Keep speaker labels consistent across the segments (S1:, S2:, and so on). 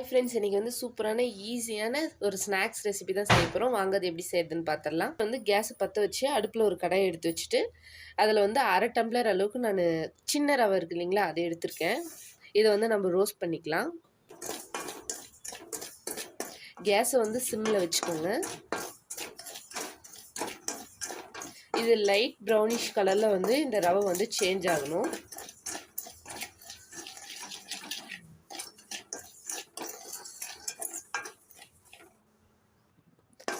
S1: Friends, இன்றைக்கி வந்து சூப்பரான ஈஸியான ஒரு ஸ்நாக்ஸ் ரெசிபி தான் செய்ய போகிறோம். வாங்க அது எப்படி செய்யுதுன்னு பார்த்துடலாம். வந்து கேஸை பற்ற வச்சு அடுப்பில் ஒரு கடாயை எடுத்து வச்சுட்டு அதில் வந்து 1/2 டம்ளர் அளவுக்கு நான் சின்ன ரவை இருக்கு இல்லைங்களா, அதை எடுத்திருக்கேன். இதை வந்து நம்ம ரோஸ்ட் பண்ணிக்கலாம். கேஸை வந்து சிம்மில் வச்சுக்கோங்க. இது லைட் ப்ரௌனிஷ் கலரில் வந்து இந்த ரவை வந்து சேஞ்ச் ஆகணும்.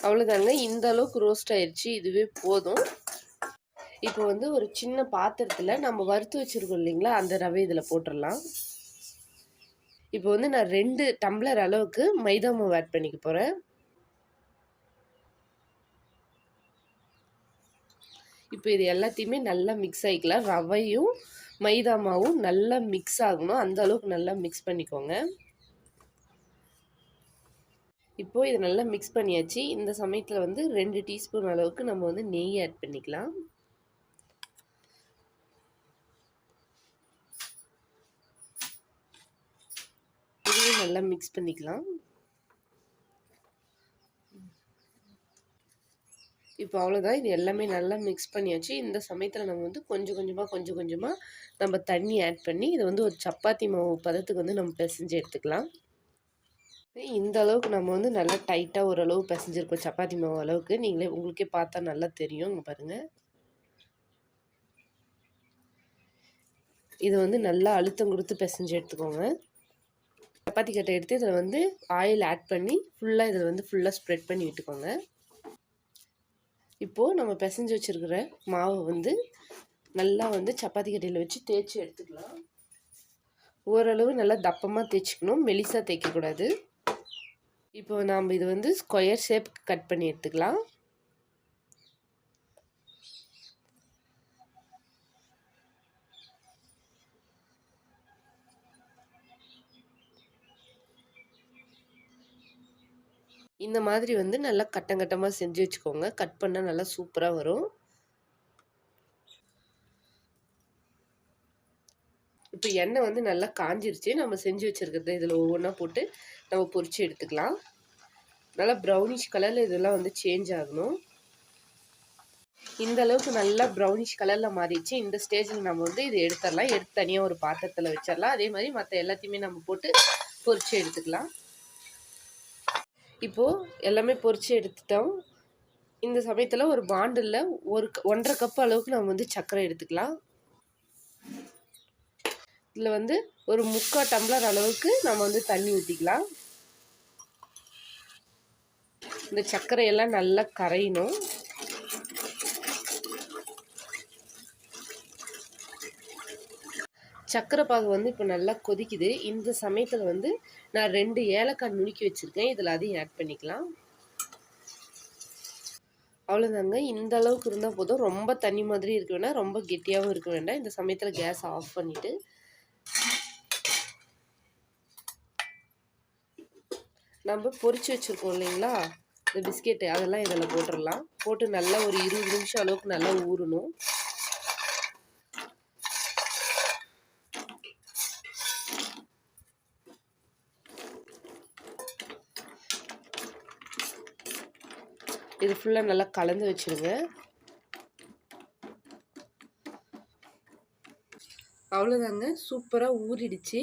S1: அவ்வளோதாங்க, இந்த அளவுக்கு ரோஸ்ட் ஆயிடுச்சு. இதுவே போதும். இப்போ வந்து ஒரு சின்ன பாத்திரத்தில் நம்ம வறுத்து வச்சுருக்கோம் இல்லைங்களா, அந்த ரவை இதில் போட்டுடலாம். இப்போ வந்து நான் 2 டம்ளர் அளவுக்கு மைதா மாவு ஆட் பண்ணிக்க போகிறேன். இப்போ இது எல்லாத்தையுமே நல்லா மிக்ஸ் ஆகிக்கலாம். ரவையும் மைதா மாவும் நல்லா மிக்ஸ் ஆகணும். அந்த அளவுக்கு நல்லா மிக்ஸ் பண்ணிக்கோங்க. இப்போது இது நல்லா மிக்ஸ் பண்ணியாச்சு. இந்த சமயத்தில் வந்து 2 டீஸ்பூன் அளவுக்கு நம்ம வந்து நெய் ஆட் பண்ணிக்கலாம். இதையும் நல்லா மிக்ஸ் பண்ணிக்கலாம். இப்போ அவ்வளோதான், இது எல்லாமே நல்லா மிக்ஸ் பண்ணியாச்சு. இந்த சமயத்தில் நம்ம வந்து கொஞ்சம் கொஞ்சமாக நம்ம தண்ணி ஆட் பண்ணி இதை வந்து ஒரு சப்பாத்தி மாவு பதத்துக்கு வந்து நம்ம பிசைஞ்சு எடுத்துக்கலாம். இந்த அளவுக்கு நம்ம வந்து நல்லா டைட்டாக ஓரளவு பிசைஞ்சிருக்கோம், சப்பாத்தி மாவு அளவுக்கு. நீங்களே உங்களுக்கே பார்த்தா நல்லா தெரியும். இங்கே பாருங்கள், இது வந்து நல்லா அழுத்தம் கொடுத்து பிசைஞ்சு எடுத்துக்கோங்க. சப்பாத்தி கட்டை எடுத்து இதில் வந்து ஆயில் ஆட் பண்ணி ஃபுல்லாக ஸ்ப்ரெட் பண்ணி விட்டுக்கோங்க. இப்போது நம்ம பிசைஞ்சு வச்சுருக்கிற மாவை வந்து நல்லா வந்து சப்பாத்தி கட்டையில் வச்சு தேய்ச்சி எடுத்துக்கலாம். ஓரளவு நல்லா தப்பமாக தேய்ச்சிக்கணும், மெலிசாக தேய்க்கக்கூடாது. இப்போ நாம் இது வந்து ஸ்கொயர் ஷேப் கட் பண்ணி எடுத்துக்கலாம். இந்த மாதிரி வந்து நல்லா கட்டமாக செஞ்சு வச்சுக்கோங்க. கட் பண்ணால் நல்லா சூப்பராக வரும். இப்போ எண்ணெய் வந்து நல்லா காஞ்சிருச்சு. நம்ம செஞ்சு வச்சுருக்கிறது இதில் ஒவ்வொன்றா போட்டு நம்ம பொரித்து எடுத்துக்கலாம். நல்லா ப்ரௌனிஷ் கலரில் இதெல்லாம் வந்து சேஞ்ச் ஆகணும். இந்த அளவுக்கு நல்லா ப்ரௌனிஷ் கலரில் மாறிடுச்சு. இந்த ஸ்டேஜில் நம்ம வந்து இதை எடுத்துடலாம். எடுத்து தனியாக ஒரு பாத்திரத்தில் வச்சிடலாம். அதே மாதிரி மற்ற எல்லாத்தையுமே நம்ம போட்டு பொரித்து எடுத்துக்கலாம். இப்போது எல்லாமே பொரித்து எடுத்துட்டோம். இந்த சமயத்தில் ஒரு பாண்டில் 1.5 கப் அளவுக்கு நம்ம வந்து சர்க்கரை எடுத்துக்கலாம். இதில் வந்து ஒரு 3/4 டம்ளர் அளவுக்கு நம்ம வந்து தண்ணி ஊற்றிக்கலாம். இந்த சர்க்கரையெல்லாம் நல்லா கரையணும். சர்க்கரை பாகு வந்து இப்போ நல்லா கொதிக்குது. இந்த சமயத்தில் வந்து நான் 2 ஏலக்காய் நுணுக்கி வச்சுருக்கேன். இதில் அதையும் ஆட் பண்ணிக்கலாம். அவ்வளோதாங்க, இந்த அளவுக்கு இருந்தால் போதும். ரொம்ப தண்ணி மாதிரி இருக்க வேண்டாம், ரொம்ப கெட்டியாகவும் இருக்க வேண்டாம். இந்த சமயத்தில் கேஸ் ஆஃப் பண்ணிவிட்டு நம்ம பொரிச்சு வச்சுருக்கோம் இல்லைங்களா, இந்த பிஸ்கெட்டு அதெல்லாம் இதில் போட்டுடலாம். போட்டு நல்லா ஒரு 20 நிமிஷம் அளவுக்கு நல்லா ஊறணும். இது ஃபுல்லாக நல்லா கலந்து வச்சுருங்க. அவ்வளோதாங்க, சூப்பராக ஊறிடுச்சு.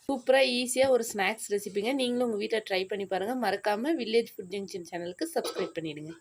S1: சூப்பராக ஈஸியாக ஒரு ஸ்நாக்ஸ் ரெசிபிங்க. நீங்களும் உங்கள் வீட்டில் ட்ரை பண்ணி பாருங்கள். மறக்காமல் வில்லேஜ் ஃபுட் ஜங்ஷன் சேனலுக்கு சப்ஸ்கிரைப் பண்ணிவிடுங்க.